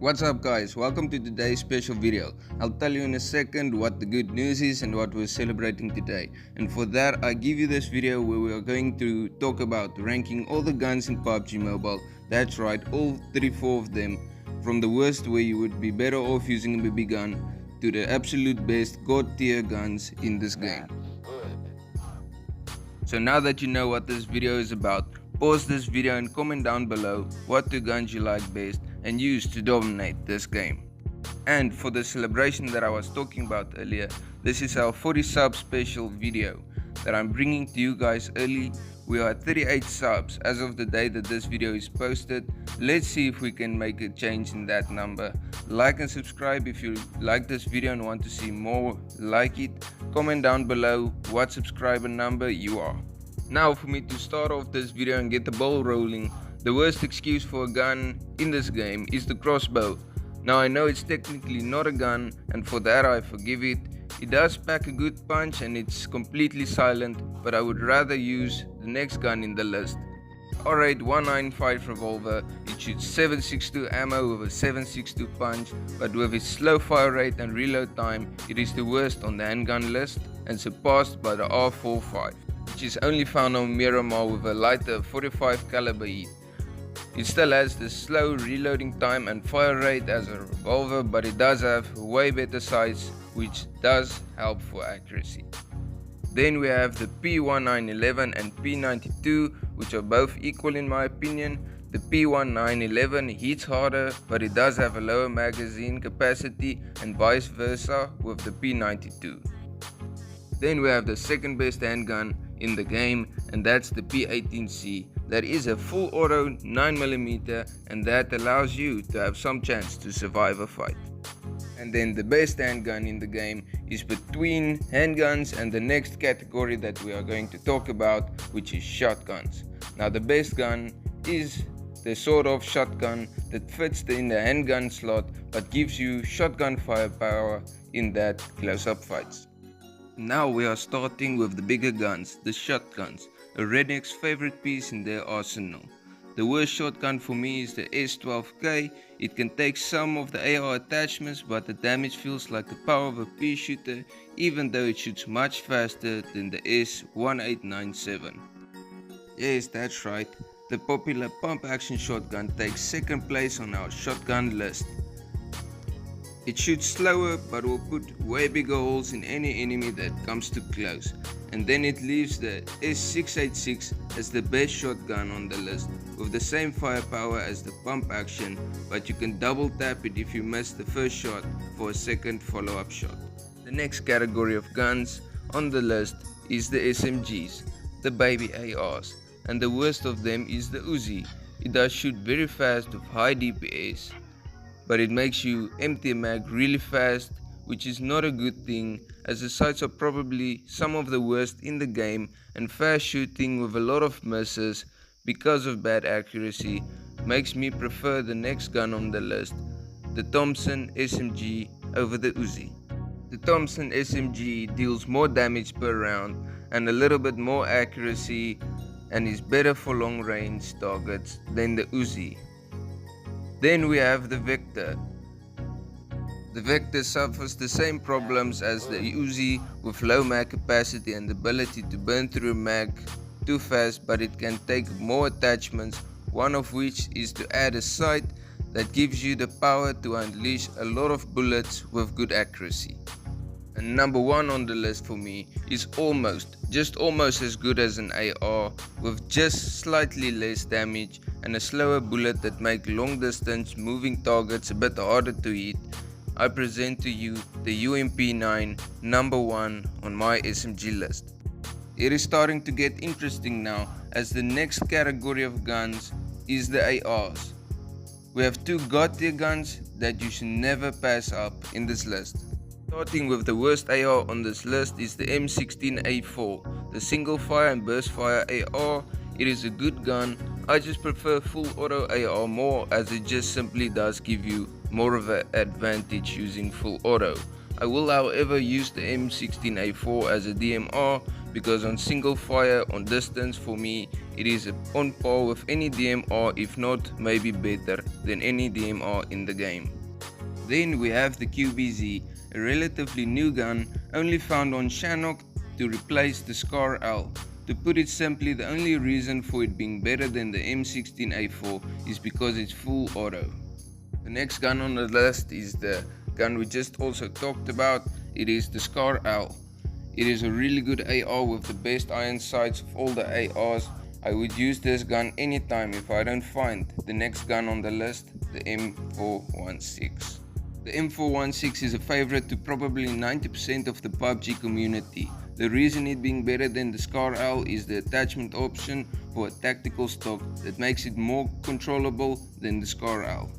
What's up guys, welcome to today's special video. I'll tell you in a second what the good news is and what we're celebrating today. And for that I give you this video where we are going to talk about ranking all the guns in Pubg Mobile. That's right, all 34 of them, from the worst where you would be better off using a BB gun to the absolute best god tier guns in this game. So now that you know what this video is about, pause this video and comment down below what two guns you like best and use to dominate this game. And for the celebration that I was talking about earlier, this is our 40 sub special video that I'm bringing to you guys early. We are at 38 subs as of the day that this video is posted. Let's see if we can make a change in that number. Like and subscribe if you like this video and want to see more like it. Comment down below what subscriber number you are. Now for me to start off this video and get the ball rolling, the worst excuse for a gun in this game is the crossbow. Now I know it's technically not a gun, and for that I forgive it. It does pack a good punch and it's completely silent, but I would rather use the next gun in the list. R8 195 revolver. It shoots 7.62 ammo with a 7.62 punch, but with its slow fire rate and reload time, it is the worst on the handgun list and surpassed by the R45, which is only found on Miramar with a lighter 45 caliber heat. It still has the slow reloading time and fire rate as a revolver, but it does have way better sights, which does help for accuracy. Then we have the P1911 and P92, which are both equal in my opinion. The P1911 hits harder, but it does have a lower magazine capacity, and vice versa with the P92. Then we have the second best handgun in the game, and that's the P18C. That is a full auto 9mm, and that allows you to have some chance to survive a fight. And then the best handgun in the game is between handguns and the next category that we are going to talk about, which is shotguns. Now the best gun is the sort of shotgun that fits in the handgun slot but gives you shotgun firepower in that close-up fights. Now we are starting with the bigger guns, the shotguns, a redneck's favorite piece in their arsenal. The worst shotgun for me is the S12K. It can take some of the AR attachments, but the damage feels like the power of a pea shooter, even though it shoots much faster than the S1897. Yes, that's right, the popular pump action shotgun takes second place on our shotgun list. It shoots slower but will put way bigger holes in any enemy that comes too close. And then it leaves the S686 as the best shotgun on the list, with the same firepower as the pump action, but you can double tap it if you miss the first shot for a second follow-up shot. The next category of guns on the list is the SMGs, the baby ARs, and the worst of them is the Uzi. It does shoot very fast with high DPS, but it makes you empty a mag really fast, which is not a good thing, as the sights are probably some of the worst in the game, and fast shooting with a lot of misses because of bad accuracy makes me prefer the next gun on the list, the Thompson SMG, over the Uzi. The Thompson SMG deals more damage per round and a little bit more accuracy and is better for long range targets than the Uzi. Then we have the Vector. The Vector suffers the same problems as the Uzi with low mag capacity and the ability to burn through a mag too fast, but it can take more attachments, one of which is to add a sight that gives you the power to unleash a lot of bullets with good accuracy. And number one on the list for me is just almost as good as an AR, with just slightly less damage and a slower bullet that make long distance moving targets a bit harder to hit. I present to you the UMP9, number one on my SMG list. It is starting to get interesting now, as the next category of guns is the ARs. We have two god tier guns that you should never pass up in this list. Starting with the worst AR on this list is the M16A4, the single fire and burst fire AR. It is a good gun. I just prefer full auto AR more, as it just simply does give you more of an advantage using full auto. I will however use the M16A4 as a DMR because on single fire on distance, for me it is on par with any DMR, if not maybe better than any DMR in the game. Then we have the QBZ, a relatively new gun only found on Shannock to replace the Scar L. To put it simply, the only reason for it being better than the M16A4 is because it's full auto. The next gun on the list is the gun we just also talked about. It is the Scar L. It is a really good AR with the best iron sights of all the ARs. I would use this gun anytime if I don't find the next gun on the list, the M416. The M416 is a favorite to probably 90% of the PUBG community. The reason it being better than the Scar L is the attachment option for a tactical stock that makes it more controllable than the Scar L.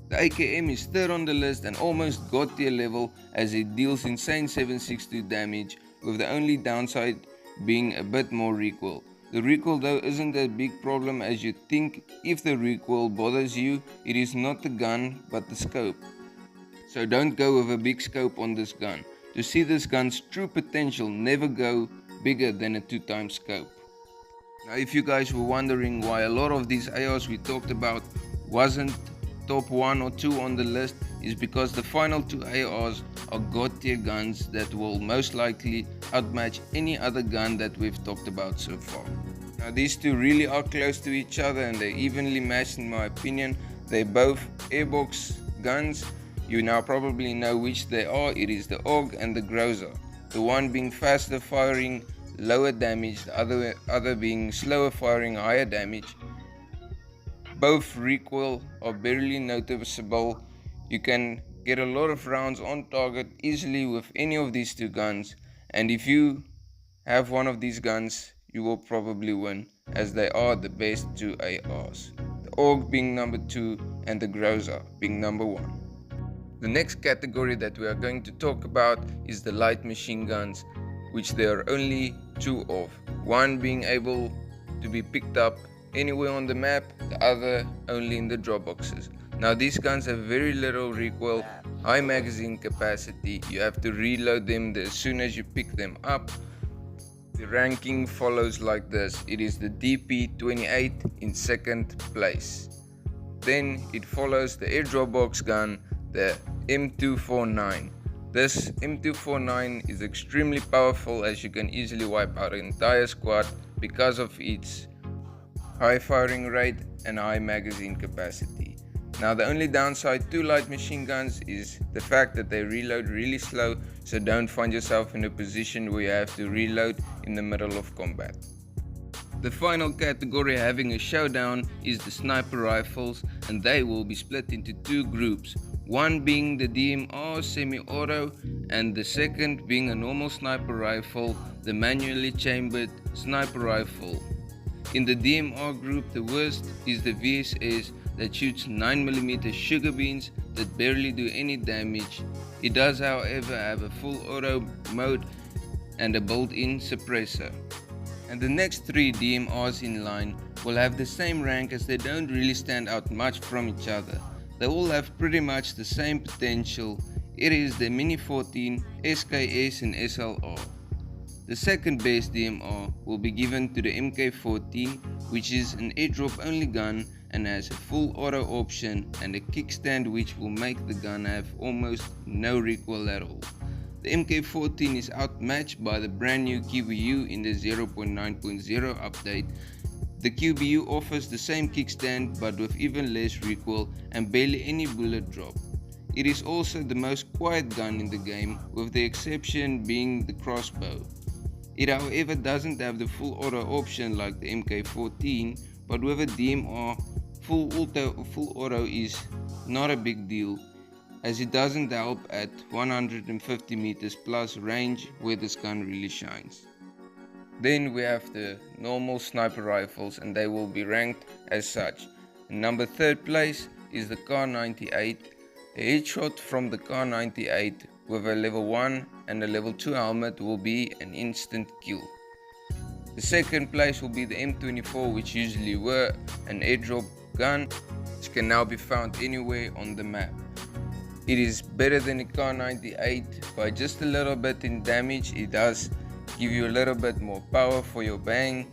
The AKM is third on the list and almost god tier level as it deals insane 762 damage, with the only downside being a bit more recoil. The recoil though isn't a big problem as you think. If the recoil bothers you, it is not the gun but the scope. So don't go with a big scope on this gun. To see this gun's true potential, never go bigger than a 2x scope. Now if you guys were wondering why a lot of these ARs we talked about wasn't top 1 or 2 on the list, is because the final 2 ARs are god tier guns that will most likely outmatch any other gun that we've talked about so far. Now these two really are close to each other and they're evenly matched in my opinion. They're both airbox guns. You now probably know which they are. It is the AUG and the Groza. The one being faster firing, lower damage, the other being slower firing, higher damage. Both recoil are barely noticeable. You can get a lot of rounds on target easily with any of these two guns, and if you have one of these guns you will probably win, as they are the best 2 ARs. The AUG being number 2 and the Groza being number 1. The next category that we are going to talk about is the light machine guns, which there are only 2 of. One being able to be picked up anywhere on the map, the other only in the drop boxes. Now these guns have very little recoil, high magazine capacity. You have to reload them as soon as you pick them up. The ranking follows like this. It is the DP28 in second place. Then it follows the airdrop box gun, the M249. This M249 is extremely powerful as you can easily wipe out an entire squad because of its high firing rate and high magazine capacity. Now the only downside to light machine guns is the fact that they reload really slow, so don't find yourself in a position where you have to reload in the middle of combat. The final category having a showdown is the sniper rifles, and they will be split into 2 groups. One being the DMR semi-auto and the second being a normal sniper rifle, the manually chambered sniper rifle. In the DMR group, the worst is the VSS that shoots 9mm sugar beans that barely do any damage. It does however have a full auto mode and a built-in suppressor. And the next 3 DMRs in line will have the same rank, as they don't really stand out much from each other. They all have pretty much the same potential. It is the Mini 14, SKS and SLR. The second best DMR will be given to the MK14, which is an airdrop only gun and has a full auto option and a kickstand which will make the gun have almost no recoil at all. The MK14 is outmatched by the brand new QBU in the 0.9.0 update. The QBU offers the same kickstand but with even less recoil and barely any bullet drop. It is also the most quiet gun in the game, with the exception being the crossbow. It however doesn't have the full auto option like the MK14, but with a DMR, full auto is not a big deal, as it doesn't help at 150 meters plus range where this gun really shines. Then we have the normal sniper rifles, and they will be ranked as such. In number 3rd place is the Kar98. A headshot from the Kar98 with a level 1 and a level 2 helmet will be an instant kill. The 2nd place will be the M24, which usually were an airdrop gun, which can now be found anywhere on the map. It is better than the Kar98 by just a little bit in damage. It does give you a little bit more power for your bang,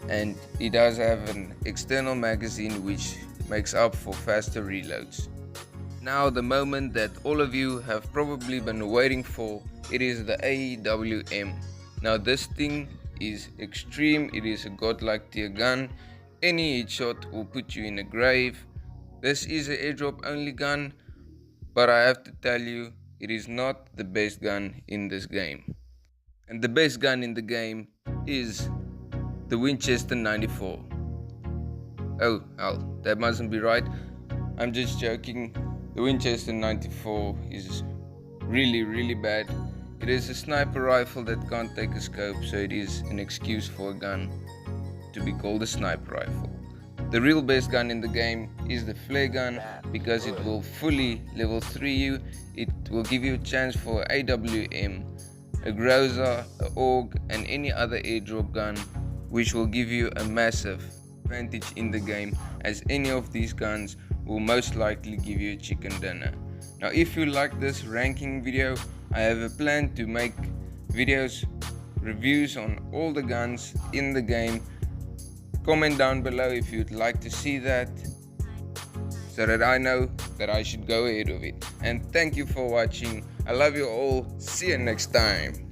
and it does have an external magazine which makes up for faster reloads. Now the moment that all of you have probably been waiting for, it is the AWM. Now this thing is extreme, it is a godlike tier gun. Any headshot will put you in a grave. This is an airdrop only gun, but I have to tell you, it is not the best gun in this game. And the best gun in the game is the Winchester 94. Oh hell, that mustn't be right. I'm just joking. The Winchester 94 is really bad. It is a sniper rifle that can't take a scope, so it is an excuse for a gun to be called a sniper rifle. The real best gun in the game is the flare gun, because it will fully level 3 you. It will give you a chance for AWM, a Groza, a AUG, and any other airdrop gun, which will give you a massive advantage in the game, as any of these guns will most likely give you a chicken dinner. Now if you like this ranking video, I have a plan to make reviews on all the guns in the game. Comment down below if you'd like to see that, so that I know that I should go ahead of it. And thank you for watching. I love you all. See you next time.